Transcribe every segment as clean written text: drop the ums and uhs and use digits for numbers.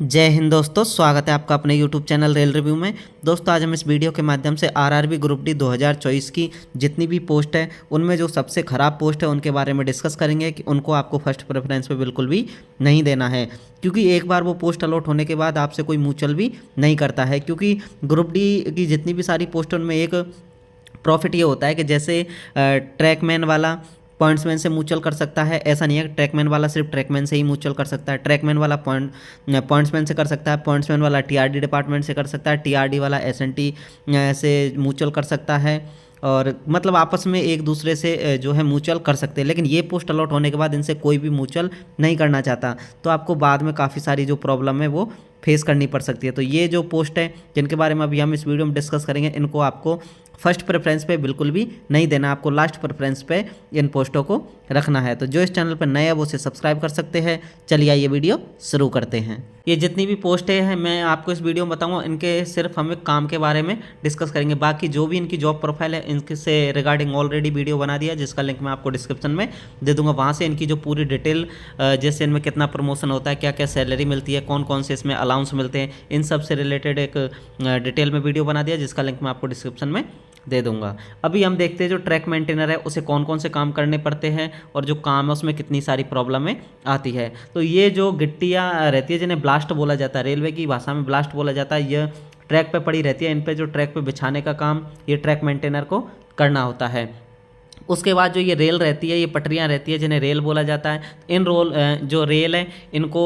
जय हिंद दोस्तों, स्वागत है आपका अपने YouTube चैनल रेल रिव्यू में। दोस्तों आज हम इस वीडियो के माध्यम से आरआरबी ग्रुप डी 2024 की जितनी भी पोस्ट है उनमें जो सबसे ख़राब पोस्ट है उनके बारे में डिस्कस करेंगे कि उनको आपको फर्स्ट प्रेफरेंस पे बिल्कुल भी नहीं देना है, क्योंकि एक बार वो पोस्ट अलॉट होने के बाद आपसे कोई मुँहचल भी नहीं करता है। क्योंकि ग्रुप डी की जितनी भी सारी पोस्ट उनमें एक प्रॉफिट ये होता है कि जैसे ट्रैकमैन वाला पॉइंट्समैन से म्यूचुअल कर सकता है, ऐसा नहीं है कि ट्रैकमैन वाला सिर्फ ट्रैकमैन से ही म्यूचुअल कर सकता है। ट्रैकमैन वाला पॉइंट्समैन से कर सकता है, पॉइंट्समैन वाला टीआरडी डिपार्टमेंट से कर सकता है, टीआरडी वाला एसएनटी से म्यूचुअल कर सकता है, और मतलब आपस में एक दूसरे से जो है म्यूचुअल कर सकते हैं। लेकिन ये पोस्ट अलॉट होने के बाद इनसे कोई भी म्यूचुअल नहीं करना चाहता, तो आपको बाद में काफ़ी सारी जो प्रॉब्लम है वो फेस करनी पड़ सकती है। तो ये जो पोस्ट है जिनके बारे में अभी हम इस वीडियो में डिस्कस करेंगे, इनको आपको फर्स्ट प्रेफरेंस पे बिल्कुल भी नहीं देना, आपको लास्ट प्रेफरेंस पे इन पोस्टों को रखना है। तो जो इस चैनल पर नए है वो उसे सब्सक्राइब कर सकते हैं। चलिए आइए वीडियो शुरू करते हैं। ये जितनी भी पोस्टें हैं मैं आपको इस वीडियो में बताऊंगा, इनके सिर्फ हम एक काम के बारे में डिस्कस करेंगे। बाकी जो भी इनकी जॉब प्रोफाइल है इनके से रिगार्डिंग ऑलरेडी वीडियो बना दिया, जिसका लिंक मैं आपको डिस्क्रिप्शन में दे दूंगा। वहाँ से इनकी जो पूरी डिटेल, जैसे इनमें कितना प्रमोशन होता है, क्या क्या सैलरी मिलती है, कौन कौन से इसमें अलाउंस मिलते हैं, इन सब से रिलेटेड एक डिटेल में वीडियो बना दिया, जिसका लिंक मैं आपको डिस्क्रिप्शन में दे दूंगा। अभी हम देखते हैं जो ट्रैक मेंटेनर है उसे कौन कौन से काम करने पड़ते हैं और जो काम है उसमें कितनी सारी प्रॉब्लमें आती है। तो ये जो गिट्टियाँ रहती है जिन्हें ब्लास्ट बोला जाता है, रेलवे की भाषा में ब्लास्ट बोला जाता है, यह ट्रैक पे पड़ी रहती है। इन पे जो ट्रैक पे बिछाने का काम ये ट्रैक मेंटेनर को करना होता है। उसके बाद जो ये रेल रहती है, ये पटरियाँ रहती है जिन्हें रेल बोला जाता है। इन जो रेल है इनको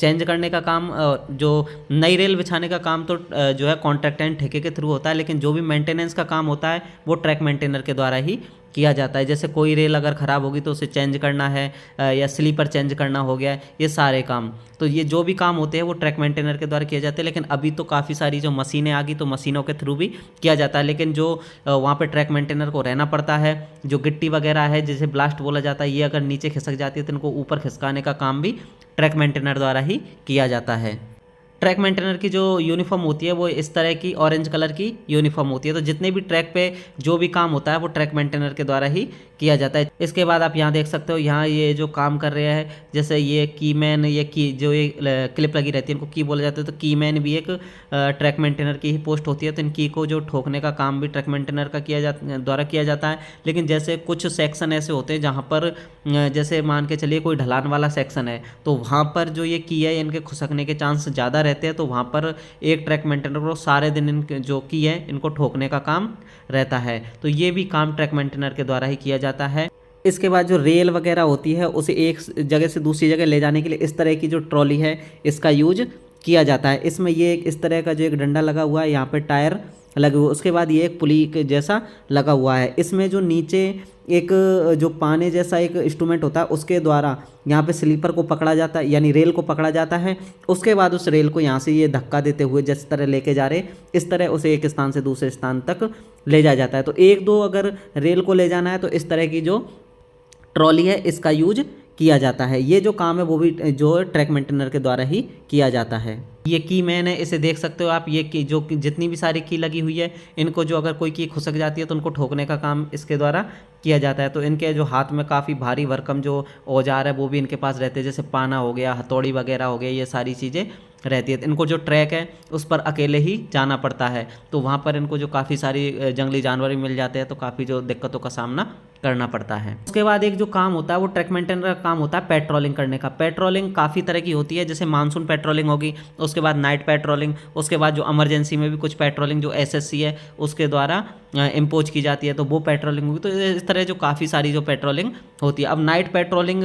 चेंज करने का काम, जो नई रेल बिछाने का काम तो जो है कॉन्ट्रैक्ट एंड ठेके के थ्रू होता है, लेकिन जो भी मेंटेनेंस का काम होता है वो ट्रैक मेंटेनर के द्वारा ही किया जाता है। जैसे कोई रेल अगर ख़राब होगी तो उसे चेंज करना है, या स्लीपर चेंज करना हो गया, ये सारे काम, तो ये जो भी काम होते हैं वो ट्रैक मेंटेनर के द्वारा किए जाते हैं। लेकिन अभी तो काफ़ी सारी जो मशीनें आ गई तो मशीनों के थ्रू भी किया जाता है, लेकिन जो वहाँ पे ट्रैक मेंटेनर को रहना पड़ता है। जो गिट्टी वगैरह है जिसे ब्लास्ट बोला जाता है, ये अगर नीचे खिसक जाती है तो इनको ऊपर खिसकाने का काम भी ट्रैक मेंटेनर द्वारा ही किया जाता है। ट्रैक मेंटेनर की जो यूनिफॉर्म होती है वो इस तरह की ऑरेंज कलर की यूनिफॉर्म होती है। तो जितने भी ट्रैक पे जो भी काम होता है वो ट्रैक मेंटेनर के द्वारा ही किया जाता है। इसके बाद आप यहाँ देख सकते हो, यहाँ ये जो काम कर रहे हैं, जैसे ये कीमैन, ये की जो ये क्लिप लगी रहती है इनको की बोला जाता है। तो कीमैन भी एक ट्रैक मेंटेनर की ही पोस्ट होती है। तो इन की को जो ठोकने का काम भी ट्रैक मेंटेनर का द्वारा किया जाता है। लेकिन जैसे कुछ सेक्शन ऐसे होते हैं जहाँ पर जैसे मान के चलिए कोई ढलान वाला सेक्शन है, तो वहाँ पर जो ये की है इनके खुसकने के चांस ज़्यादा रहते हैं। तो वहाँ पर एक ट्रैक मेंटेनर को सारे दिन इनके जो की है इनको ठोकने का काम रहता है। तो ये भी काम ट्रैक मेंटेनर के द्वारा ही किया जाता है। इसके बाद जो रेल वगैरह होती है उसे एक जगह से दूसरी जगह ले जाने के लिए इस तरह की जो ट्रॉली है इसका यूज किया जाता है। इसमें ये इस तरह का जो एक डंडा लगा हुआ है, यहाँ पे टायर लगे हुए, उसके बाद ये एक पुली के जैसा लगा हुआ है। इसमें जो नीचे एक जो पाने जैसा एक इंस्ट्रूमेंट होता है उसके द्वारा यहाँ पे स्लीपर को पकड़ा जाता है, यानी रेल को पकड़ा जाता है। उसके बाद उस रेल को यहाँ से ये धक्का देते हुए जिस तरह लेके जा रहे, इस तरह उसे एक स्थान से दूसरे स्थान तक ले जाया जाता है। तो एक दो अगर रेल को ले जाना है तो इस तरह की जो ट्रॉली है इसका यूज किया जाता है। ये जो काम है वो भी जो ट्रैक मेंटेनर के द्वारा ही किया जाता है। ये की मैन है, इसे देख सकते हो आप। ये की जो जितनी भी सारी की लगी हुई है, इनको जो अगर कोई की खुसक जाती है तो उनको ठोकने का काम इसके द्वारा किया जाता है। तो इनके जो हाथ में काफ़ी भारी भरकम जो औजार है वो भी इनके पास रहते हैं, जैसे पाना हो गया, हथौड़ी वगैरह हो गया, ये सारी चीज़ें रहती है। इनको जो ट्रैक है उस पर अकेले ही जाना पड़ता है, तो वहाँ पर इनको जो काफ़ी सारी जंगली जानवर भी मिल जाते हैं, तो काफ़ी जो दिक्कतों का सामना करना पड़ता है। उसके बाद एक जो काम होता है वो ट्रैक मेंटेनर का काम होता है पेट्रोलिंग करने का। पेट्रोलिंग काफ़ी तरह की होती है, जैसे मानसून पेट्रोलिंग होगी, उसके बाद नाइट पेट्रोलिंग, उसके बाद जो इमरजेंसी में भी कुछ पेट्रोलिंग जो एसएससी है उसके द्वारा इम्पोज की जाती है, तो वो पेट्रोलिंग होगी। तो इस तरह जो काफ़ी सारी जो पेट्रोलिंग होती है। अब नाइट पेट्रोलिंग,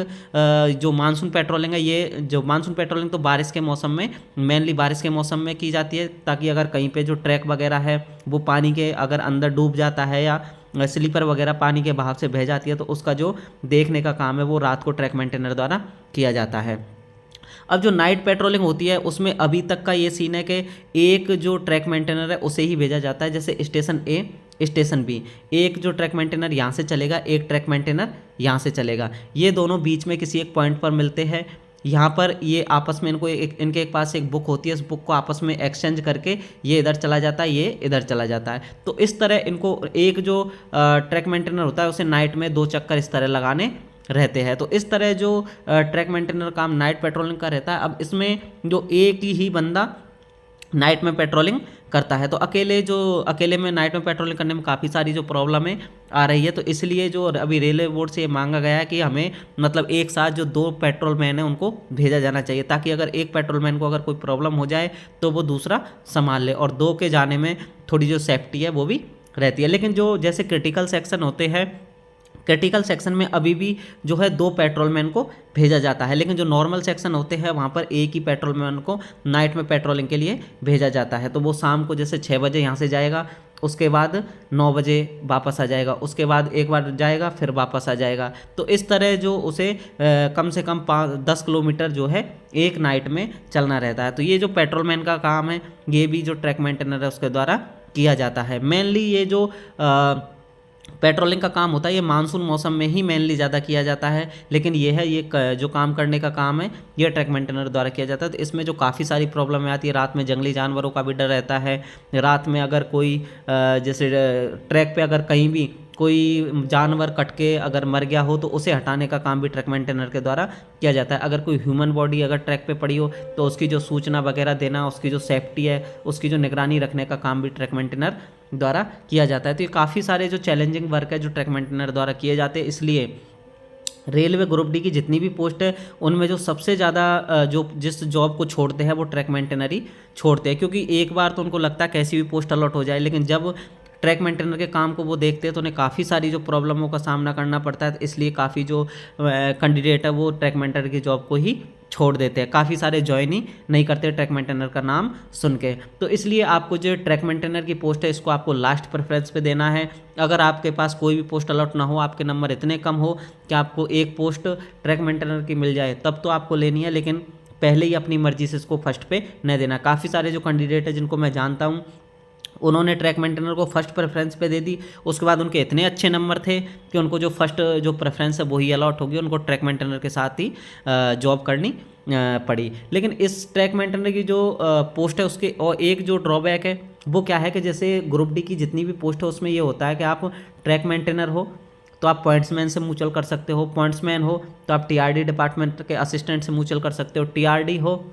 जो मानसून पेट्रोलिंग है, ये जो मानसून पेट्रोलिंग तो बारिश के मौसम में, मेनली बारिश के मौसम में की जाती है, ताकि अगर कहीं पे जो ट्रैक वगैरह है वो पानी के अगर अंदर डूब जाता है या स्लीपर वगैरह पानी के बहाव से बह जाती है, तो उसका जो देखने का काम है वो रात को ट्रैक मेंटेनर द्वारा किया जाता है। अब जो नाइट पेट्रोलिंग होती है उसमें अभी तक का ये सीन है कि एक जो ट्रैक मेंटेनर है उसे ही भेजा जाता है, जैसे स्टेशन ए, स्टेशन बी, एक जो ट्रैक मेंटेनर यहाँ से चलेगा, एक ट्रैक मेंटेनर यहाँ से चलेगा। ये दोनों बीच में किसी एक पॉइंट पर मिलते हैं। यहाँ पर ये आपस में इनके पास एक बुक होती है, इस बुक को आपस में एक्सचेंज करके ये इधर चला जाता है, ये इधर चला जाता है। तो इस तरह इनको एक जो ट्रैक मेंटेनर होता है उसे नाइट में 2 चक्कर इस तरह लगाने रहते हैं। तो इस तरह जो ट्रैक मेंटेनर काम नाइट पेट्रोलिंग का रहता है। अब इसमें जो एक ही बंदा नाइट में पेट्रोलिंग करता है, तो अकेले में नाइट में पेट्रोलिंग करने में काफ़ी सारी जो प्रॉब्लमें आ रही है, तो इसलिए जो अभी रेलवे बोर्ड से ये मांगा गया है कि हमें मतलब एक साथ जो 2 पेट्रोलमैन हैं उनको भेजा जाना चाहिए, ताकि अगर एक पेट्रोलमैन को अगर कोई प्रॉब्लम हो जाए तो वो दूसरा संभाल ले, और 2 के जाने में थोड़ी जो सेफ्टी है वो भी रहती है। लेकिन जो जैसे क्रिटिकल सेक्शन होते हैं, क्रिटिकल सेक्शन में अभी भी जो है 2 पेट्रोलमैन को भेजा जाता है, लेकिन जो नॉर्मल सेक्शन होते हैं वहाँ पर एक ही पेट्रोलमैन को नाइट में पेट्रोलिंग के लिए भेजा जाता है। तो वो शाम को जैसे 6 बजे यहाँ से जाएगा, उसके बाद 9 बजे वापस आ जाएगा, उसके बाद एक बार जाएगा फिर वापस आ जाएगा। तो इस तरह जो उसे कम से कम 10 किलोमीटर जो है एक नाइट में चलना रहता है। तो ये जो पेट्रोलमैन का काम है ये भी जो ट्रैक मेंटेनर है उसके द्वारा किया जाता है। मेनली ये जो पेट्रोलिंग का काम होता है ये मानसून मौसम में ही मेनली ज़्यादा किया जाता है, लेकिन ये जो काम करने का काम है ये ट्रैक मेंटेनर द्वारा किया जाता है। तो इसमें जो काफ़ी सारी प्रॉब्लम आती है, रात में जंगली जानवरों का भी डर रहता है। रात में अगर कोई जैसे ट्रैक पे अगर कहीं भी कोई जानवर कट के अगर मर गया हो तो उसे हटाने का काम भी ट्रैक मेंटेनर के द्वारा किया जाता है। अगर कोई ह्यूमन बॉडी अगर ट्रैक पे पड़ी हो तो उसकी जो सूचना वगैरह देना, उसकी जो सेफ्टी है, उसकी जो निगरानी रखने का काम भी ट्रैक मेंटेनर द्वारा किया जाता है। तो ये काफ़ी सारे जो चैलेंजिंग वर्क है जो ट्रैक मेंटेनर द्वारा किए जाते हैं। इसलिए रेलवे ग्रुप डी की जितनी भी पोस्ट है उनमें जो सबसे ज़्यादा जो जिस जॉब को छोड़ते हैं वो ट्रैक मेंटेनर ही छोड़ते हैं, क्योंकि एक बार तो उनको लगता है कैसी भी पोस्ट अलॉट हो जाए, लेकिन जब ट्रैक मेंटेनर के काम को वो देखते हैं तो उन्हें काफ़ी सारी जो प्रॉब्लमों का सामना करना पड़ता है। इसलिए काफ़ी जो कैंडिडेट है वो ट्रैक मेंटेनर की जॉब को ही छोड़ देते हैं, काफ़ी सारे ज्वाइन ही नहीं करते ट्रैक मेंटेनर का नाम सुन के। तो इसलिए आपको जो ट्रैक मेंटेनर की पोस्ट है इसको आपको लास्ट प्रेफरेंस पे देना है। अगर आपके पास कोई भी पोस्ट अलॉट ना हो, आपके नंबर इतने कम हो कि आपको एक पोस्ट ट्रैक मेंटेनर की मिल जाए, तब तो आपको लेनी है, लेकिन पहले ही अपनी मर्जी से इसको फर्स्ट पे न देना। काफ़ी सारे जो कैंडिडेट है जिनको मैं जानता हूँ उन्होंने ट्रैक मेंटेनर को फर्स्ट प्रेफरेंस पे दे दी, उसके बाद उनके इतने अच्छे नंबर थे कि उनको जो फर्स्ट जो प्रेफरेंस है वही अलॉट होगी, उनको ट्रैक मेंटेनर के साथ ही जॉब करनी पड़ी। लेकिन इस ट्रैक मेंटेनर की जो पोस्ट है उसके और एक जो ड्रॉबैक है वो क्या है कि जैसे ग्रुप डी की जितनी भी पोस्ट है उसमें ये होता है कि आप ट्रैक मेंटेनर हो तो आप पॉइंट्समैन से म्यूचुअल कर सकते हो, पॉइंट्समैन हो तो आप टीआरडी डिपार्टमेंट के असिस्टेंट से म्यूचुअल कर सकते हो, टीआरडी हो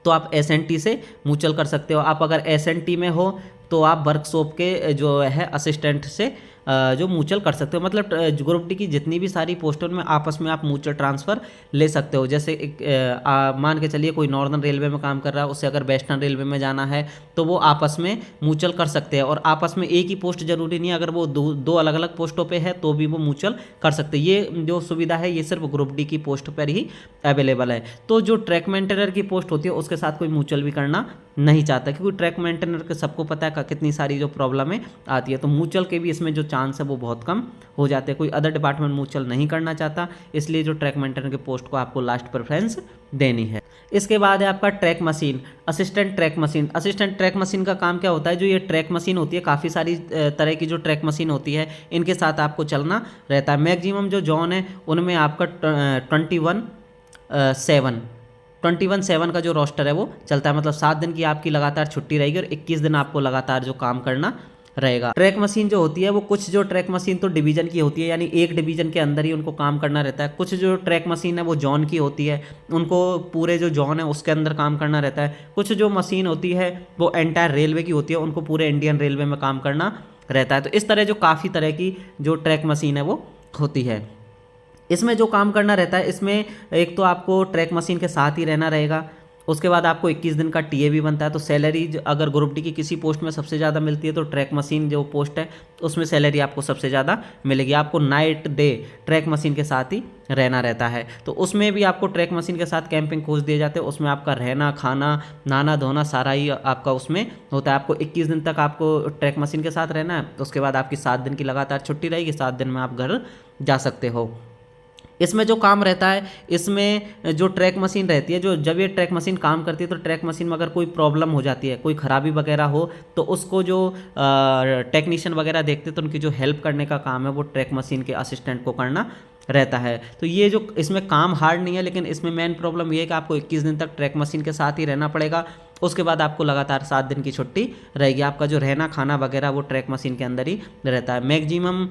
तो आप एसएनटी से म्यूचुअल कर सकते हो। आप अगर एसएनटी में हो तो आप वर्कशॉप के जो है असिस्टेंट से जो म्यूचुअल कर सकते हो। मतलब ग्रुप डी की जितनी भी सारी पोस्टों में आपस में आप म्यूचुअल ट्रांसफ़र ले सकते हो। जैसे मान के चलिए कोई नॉर्दर्न रेलवे में काम कर रहा है, उससे अगर वेस्टर्न रेलवे में जाना है तो वो आपस में म्यूचुअल कर सकते हैं, और आपस में एक ही पोस्ट जरूरी नहीं है, अगर वो दो अलग अलग पोस्टों पे है तो भी वो म्यूचुअल कर सकते हैं। ये जो सुविधा है ये सिर्फ ग्रुप डी की पोस्ट पर ही अवेलेबल है। तो जो ट्रैक मेंटेनर की पोस्ट होती है उसके साथ कोई म्यूचुअल भी करना नहीं चाहता, क्योंकि ट्रैक मेंटेनर के सबको पता है कितनी सारी जो प्रॉब्लमें आती है, तो म्यूचुअल के भी इसमें जो चांस है वो बहुत कम हो जाते हैं। कोई अदर डिपार्टमेंट म्यूचुअल नहीं करना चाहता, इसलिए जो ट्रैक मेंटेनर के पोस्ट को आपको लास्ट प्रेफरेंस देनी है। इसके बाद है आपका track machine, assistant track machine. Assistant track machine का काम क्या होता है, जो ये ट्रैक मशीन होती है, काफ़ी सारी तरह की जो ट्रैक मशीन होती है इनके साथ आपको चलना रहता है। मैक्सिमम जो जोन है उनमें आपका 21/7 का जो रोस्टर है वो चलता है। मतलब 7 दिन की आपकी लगातार छुट्टी रहेगी और 21 दिन आपको लगातार जो काम करना रहेगा। ट्रैक मशीन जो होती है वो कुछ जो ट्रैक मशीन तो डिवीजन की होती है, यानी एक डिवीजन के अंदर ही उनको काम करना रहता है। कुछ जो ट्रैक मशीन है वो जॉन की होती है, उनको पूरे जो जॉन है उसके अंदर काम करना रहता है। कुछ जो मशीन होती है वो एंटायर रेलवे की होती है, उनको पूरे इंडियन रेलवे में काम करना रहता है। तो इस तरह जो काफ़ी तरह की जो ट्रैक मशीन है वो होती है। इसमें जो काम करना रहता है, इसमें एक तो आपको ट्रैक मशीन के साथ ही रहना रहेगा, उसके बाद आपको 21 दिन का टीए भी बनता है। तो सैलरी अगर ग्रुप डी की किसी पोस्ट में सबसे ज़्यादा मिलती है तो ट्रैक मशीन जो पोस्ट है उसमें सैलरी आपको सबसे ज़्यादा मिलेगी। आपको नाइट डे ट्रैक मशीन के साथ ही रहना रहता है, तो उसमें भी आपको ट्रैक मशीन के साथ कैंपिंग कोच दिए जाते हैं। उसमें आपका रहना, खाना, नहाना धोना सारा ही आपका उसमें होता है। आपको 21 दिन तक आपको ट्रैक मशीन के साथ रहना है, उसके बाद आपकी 7 दिन की लगातार छुट्टी रहेगी, 7 दिन में आप घर जा सकते हो। इसमें जो काम रहता है, इसमें जो ट्रैक मशीन रहती है, जो जब ये ट्रैक मशीन काम करती है तो ट्रैक मशीन में अगर कोई प्रॉब्लम हो जाती है, कोई ख़राबी वगैरह हो, तो उसको जो टेक्नीशियन वगैरह देखते हैं तो उनकी जो हेल्प करने का काम है वो ट्रैक मशीन के असिस्टेंट को करना रहता है। तो ये जो इसमें काम हार्ड नहीं है, लेकिन इसमें मेन प्रॉब्लम ये है कि आपको 21 दिन तक ट्रैक मशीन के साथ ही रहना पड़ेगा। उसके बाद आपको लगातार 7 दिन की छुट्टी रहेगी। आपका जो रहना खाना वगैरह वो ट्रैक मशीन के अंदर ही रहता है। मैक्सिमम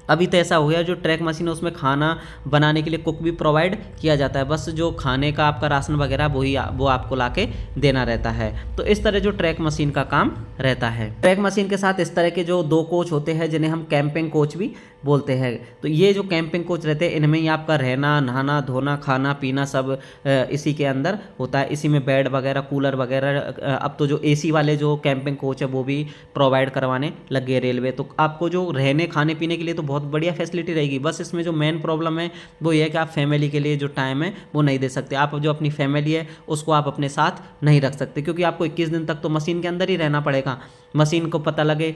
अभी तो ऐसा हो गया जो ट्रैक मशीन है उसमें खाना बनाने के लिए कुक भी प्रोवाइड किया जाता है, बस जो खाने का आपका राशन वगैरह वो आपको लाके देना रहता है। तो इस तरह जो ट्रैक मशीन का काम रहता है। ट्रैक मशीन के साथ इस तरह के जो 2 कोच होते हैं जिन्हें हम कैंपिंग कोच भी बोलते हैं। तो ये जो कैंपिंग कोच रहते हैं इनमें ही आपका रहना, नहाना, धोना, खाना पीना सब इसी के अंदर होता है। इसी में बेड वगैरह, कूलर वगैरह, अब तो जो एसी वाले जो कैंपिंग कोच है वो भी प्रोवाइड करवाने लग गए रेलवे। तो आपको जो रहने खाने पीने के लिए तो बहुत बढ़िया फैसिलिटी रहेगी। बस इसमें जो मेन प्रॉब्लम है वो ये है कि आप फैमिली के लिए जो टाइम है वो नहीं दे सकते। आप जो अपनी फैमिली है उसको आप अपने साथ नहीं रख सकते, क्योंकि आपको 21 दिन तक तो मशीन के अंदर ही रहना पड़ेगा। मशीन को पता लगे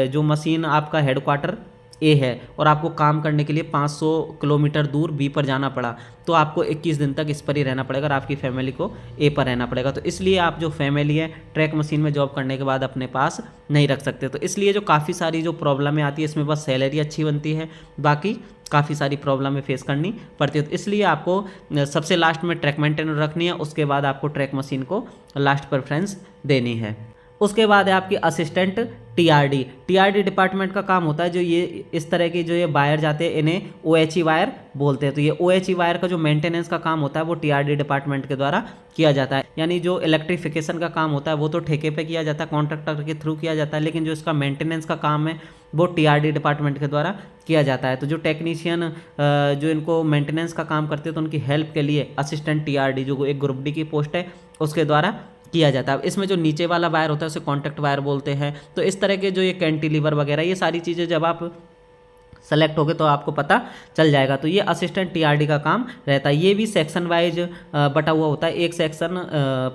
जो मशीन आपका हेडक्वार्टर ए है और आपको काम करने के लिए 500 किलोमीटर दूर बी पर जाना पड़ा, तो आपको 21 दिन तक इस पर ही रहना पड़ेगा और आपकी फैमिली को ए पर रहना पड़ेगा। तो इसलिए आप जो फैमिली है ट्रैक मशीन में जॉब करने के बाद अपने पास नहीं रख सकते। तो इसलिए जो काफ़ी सारी जो प्रॉब्लमें आती है इसमें बस सैलरी अच्छी बनती है, बाकी काफ़ी सारी प्रॉब्लमें फेस करनी पड़ती है। तो इसलिए आपको सबसे लास्ट में ट्रैक मेंटेनर रखनी है, उसके बाद आपको ट्रैक मशीन को लास्ट प्रेफरेंस देनी है। उसके बाद है आपकी असिस्टेंट टीआरडी। टीआरडी डिपार्टमेंट का काम होता है जो ये इस तरह की जो ये वायर जाते हैं इन्हें ओएचई वायर बोलते हैं। तो ये ओएचई वायर का जो मेंटेनेंस का काम होता है वो टीआरडी डिपार्टमेंट के द्वारा किया जाता है। यानी जो इलेक्ट्रिफिकेशन का काम होता है वो तो ठेके पे किया जाता है, कॉन्ट्रैक्टर के थ्रू किया जाता है, लेकिन जो इसका मेंटेनेंस का काम है वो टीआरडी डिपार्टमेंट के द्वारा किया जाता है। तो जो टेक्नीशियन जो इनको मेंटेनेंस का काम करते हैं तो उनकी हेल्प के लिए असिस्टेंट टीआरडी जो एक ग्रुप डी की पोस्ट है उसके द्वारा किया जाता है। इसमें जो नीचे वाला वायर होता है उसे कॉन्टैक्ट वायर बोलते हैं। तो इस तरह के जो ये कैंटिलीवर वगैरह ये सारी चीज़ें जब आप सेलेक्ट हो गए तो आपको पता चल जाएगा। तो ये असिस्टेंट टीआरडी का काम रहता है। ये भी सेक्शन वाइज बटा हुआ होता है। एक सेक्शन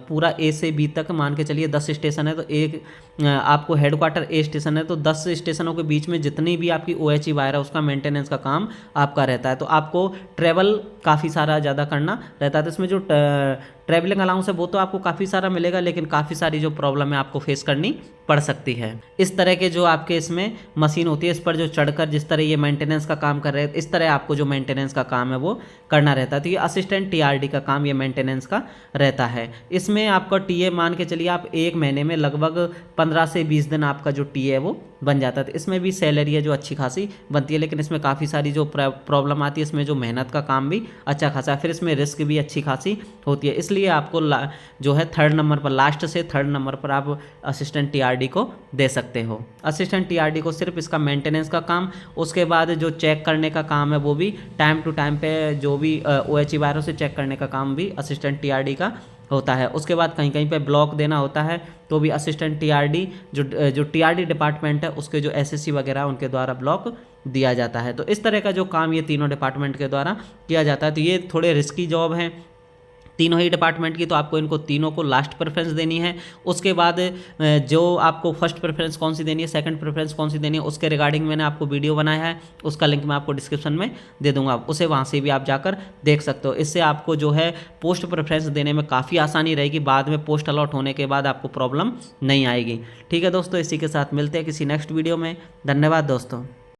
पूरा ए से बी तक मान के चलिए 10 स्टेशन है, तो एक आपको हेडक्वार्टर ए स्टेशन है, तो 10 स्टेशनों के बीच में जितनी भी आपकी ओएचई वायर है उसका मेंटेनेंस का काम आपका रहता है। तो आपको ट्रैवल काफ़ी सारा ज़्यादा करना रहता है। तो इसमें जो ट्रैवलिंग अलाउंस है वो तो आपको काफ़ी सारा मिलेगा, लेकिन काफ़ी सारी जो प्रॉब्लम है आपको फेस करनी पड़ सकती है। इस तरह के जो आपके इसमें मशीन होती है इस पर जो चढ़कर जिस तरह ये मेंटेनेंस का काम कर रहे हैं इस तरह आपको जो मेंटेनेंस का काम है वो करना रहता है। तो ये असिस्टेंट टीआरडी का काम ये मेंटेनेंस का रहता है। इसमें आपका टीए मान के चलिए आप एक महीने में लगभग 15 से 20 दिन आपका जो टीए है वो बन जाता है। तो इसमें भी सैलरी है जो अच्छी खासी बनती है, लेकिन इसमें काफ़ी सारी जो प्रॉब्लम आती है, इसमें जो मेहनत का काम भी अच्छा खासा है, फिर इसमें रिस्क भी अच्छी खासी होती है। इसलिए आपको जो है 3rd नंबर पर, लास्ट से 3rd नंबर पर आप असिस्टेंट टीआरडी को दे सकते हो। असिस्टेंट टीआरडी को सिर्फ इसका मेंटेनेंस का काम, उसके बाद जो चेक करने का काम है वो भी टाइम टू टाइम पे जो भी ओएचई वायरों से चेक करने का काम भी असिस्टेंट टीआरडी का होता है। उसके बाद कहीं कहीं पे ब्लॉक देना होता है तो भी असिस्टेंट टीआरडी जो टीआरडी डिपार्टमेंट है उसके जो एसएससी वगैरह उनके द्वारा ब्लॉक दिया जाता है। तो इस तरह का जो काम ये तीनों डिपार्टमेंट के द्वारा किया जाता है। तो ये थोड़े रिस्की जॉब हैं तीनों ही डिपार्टमेंट की, तो आपको इनको तीनों को लास्ट प्रेफरेंस देनी है। उसके बाद जो आपको फर्स्ट प्रेफरेंस कौन सी देनी है, सेकंड प्रेफरेंस कौन सी देनी है, उसके रिगार्डिंग मैंने आपको वीडियो बनाया है, उसका लिंक मैं आपको डिस्क्रिप्शन में दे दूंगा, उसे वहाँ से भी आप जाकर देख सकते हो। इससे आपको जो है पोस्ट प्रेफरेंस देने में काफ़ी आसानी रहेगी, बाद में पोस्ट अलॉट होने के बाद आपको प्रॉब्लम नहीं आएगी। ठीक है दोस्तों, इसी के साथ मिलते हैं किसी नेक्स्ट वीडियो में। धन्यवाद दोस्तों।